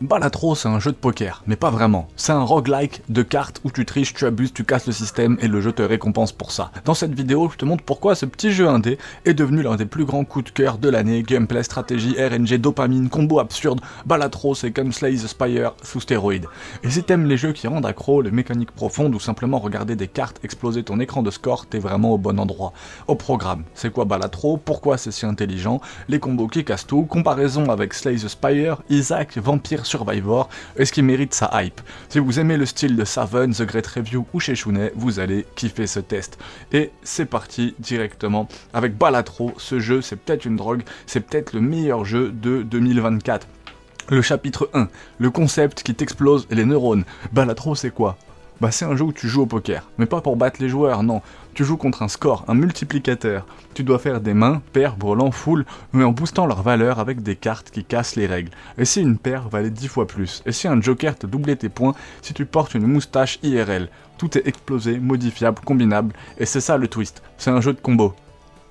Balatro, c'est un jeu de poker, mais pas vraiment. C'est un roguelike de cartes où tu triches, tu abuses, tu casses le système et le jeu te récompense pour ça. Dans cette vidéo, je te montre pourquoi ce petit jeu indé est devenu l'un des plus grands coups de cœur de l'année. Gameplay, stratégie, RNG, dopamine, combo absurde. Balatro, c'est comme Slay the Spire sous stéroïdes. Et si t'aimes les jeux qui rendent accro, les mécaniques profondes ou simplement regarder des cartes exploser ton écran de score, t'es vraiment au bon endroit. Au programme, c'est quoi Balatro? Pourquoi c'est si intelligent? Les combos qui cassent tout, comparaison avec Slay the Spire, Isaac, Vampire Survivor, est-ce qu'il mérite sa hype? Si vous aimez le style de Savon, The Great Review ou chez Chounet, vous allez kiffer ce test. Et c'est parti directement avec Balatro. Ce jeu, c'est peut-être une drogue, c'est peut-être le meilleur jeu de 2024. Le chapitre 1, le concept qui t'explose les neurones. Balatro, c'est quoi? Bah c'est un jeu où tu joues au poker, mais pas pour battre les joueurs, non. Tu joues contre un score, un multiplicateur. Tu dois faire des mains, paires, brelan, full, mais en boostant leur valeur avec des cartes qui cassent les règles. Et si une paire valait 10 fois plus? Et si un joker te doublait tes points si tu portes une moustache IRL? Tout est explosé, modifiable, combinable, et c'est ça le twist. C'est un jeu de combo.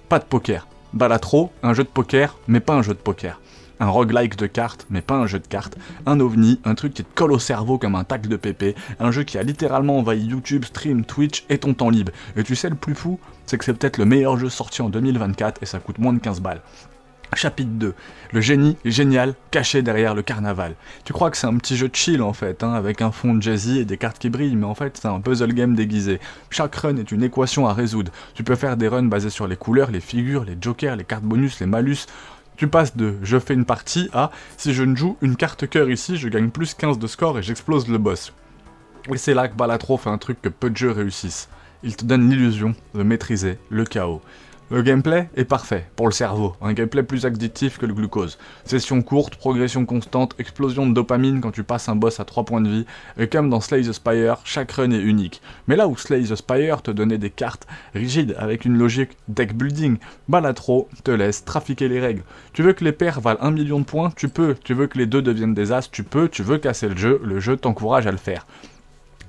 Pas de poker. Balatro, un jeu de poker, mais pas un jeu de poker. Un roguelike de cartes, mais pas un jeu de cartes, un ovni, un truc qui te colle au cerveau comme un tacle de pépé, un jeu qui a littéralement envahi YouTube, Stream, Twitch et ton temps libre. Et tu sais le plus fou, c'est que c'est peut-être le meilleur jeu sorti en 2024 et ça coûte moins de 15 balles. Chapitre 2. Le génie génial caché derrière le carnaval. Tu crois que c'est un petit jeu de chill en fait, avec un fond jazzy et des cartes qui brillent, mais en fait c'est un puzzle game déguisé. Chaque run est une équation à résoudre. Tu peux faire des runs basés sur les couleurs, les figures, les jokers, les cartes bonus, les malus. Tu passes de « je fais une partie » à « si je ne joue une carte cœur ici, je gagne plus 15 de score et j'explose le boss ». Et c'est là que Balatro fait un truc que peu de jeux réussissent. Il te donne l'illusion de maîtriser le chaos. Le gameplay est parfait pour le cerveau, un gameplay plus addictif que le glucose. Session courte, progression constante, explosion de dopamine quand tu passes un boss à 3 points de vie, et comme dans Slay the Spire, chaque run est unique. Mais là où Slay the Spire te donnait des cartes rigides avec une logique deck building, Balatro te laisse trafiquer les règles. Tu veux que les paires valent 1 million de points? Tu peux. Tu veux que les deux deviennent des as? Tu peux. Tu veux casser le jeu t'encourage à le faire.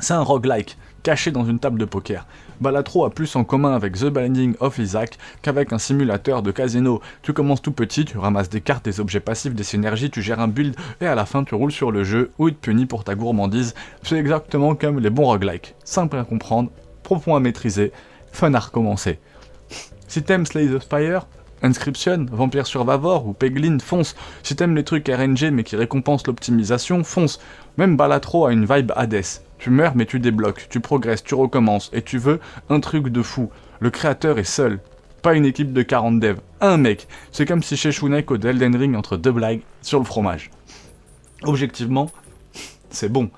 C'est un roguelike, caché dans une table de poker. Balatro a plus en commun avec The Binding of Isaac qu'avec un simulateur de casino. Tu commences tout petit, tu ramasses des cartes, des objets passifs, des synergies, tu gères un build, et à la fin tu roules sur le jeu où il te punit pour ta gourmandise. C'est exactement comme les bons roguelikes. Simple à comprendre, profond à maîtriser, fun à recommencer. Si t'aimes Slay the Spire, Inscription, Vampire Survivor ou Peglin, fonce. Si t'aimes les trucs RNG mais qui récompensent l'optimisation, fonce. Même Balatro a une vibe Hades. Tu meurs mais tu débloques, tu progresses, tu recommences, et tu veux un truc de fou. Le créateur est seul, pas une équipe de 40 devs, un mec. C'est comme si chez Chounet code Elden Ring entre deux blagues sur le fromage. Objectivement, c'est bon.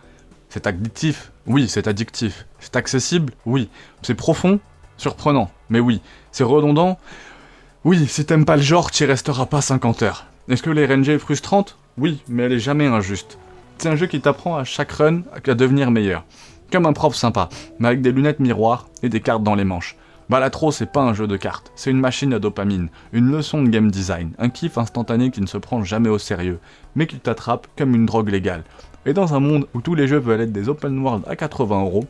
C'est addictif? Oui, c'est addictif. C'est accessible? Oui. C'est profond? Surprenant? Mais oui. C'est redondant? Oui, si t'aimes pas le genre, t'y resteras pas 50 heures. Est-ce que les RNG est frustrante? Oui, mais elle est jamais injuste. C'est un jeu qui t'apprend à chaque run à devenir meilleur. Comme un prof sympa, mais avec des lunettes miroirs et des cartes dans les manches. Balatro, c'est pas un jeu de cartes, c'est une machine à dopamine, une leçon de game design, un kiff instantané qui ne se prend jamais au sérieux, mais qui t'attrape comme une drogue légale. Et dans un monde où tous les jeux veulent être des open world à 80€,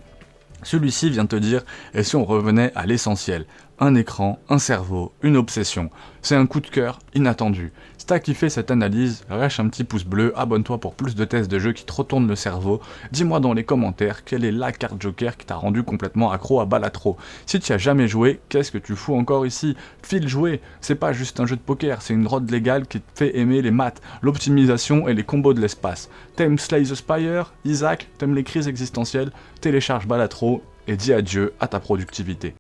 celui-ci vient te dire « et si on revenait à l'essentiel ?» Un écran, un cerveau, une obsession. C'est un coup de cœur inattendu. Si t'as kiffé cette analyse, lâche un petit pouce bleu, abonne-toi pour plus de tests de jeux qui te retournent le cerveau. Dis-moi dans les commentaires quelle est la carte joker qui t'a rendu complètement accro à Balatro. Si tu as jamais joué, qu'est-ce que tu fous encore ici? File jouer, c'est pas juste un jeu de poker, c'est une drogue légale qui te fait aimer les maths, l'optimisation et les combos de l'espace. T'aimes Slay the Spire, Isaac, t'aimes les crises existentielles, télécharge Balatro et dis adieu à ta productivité.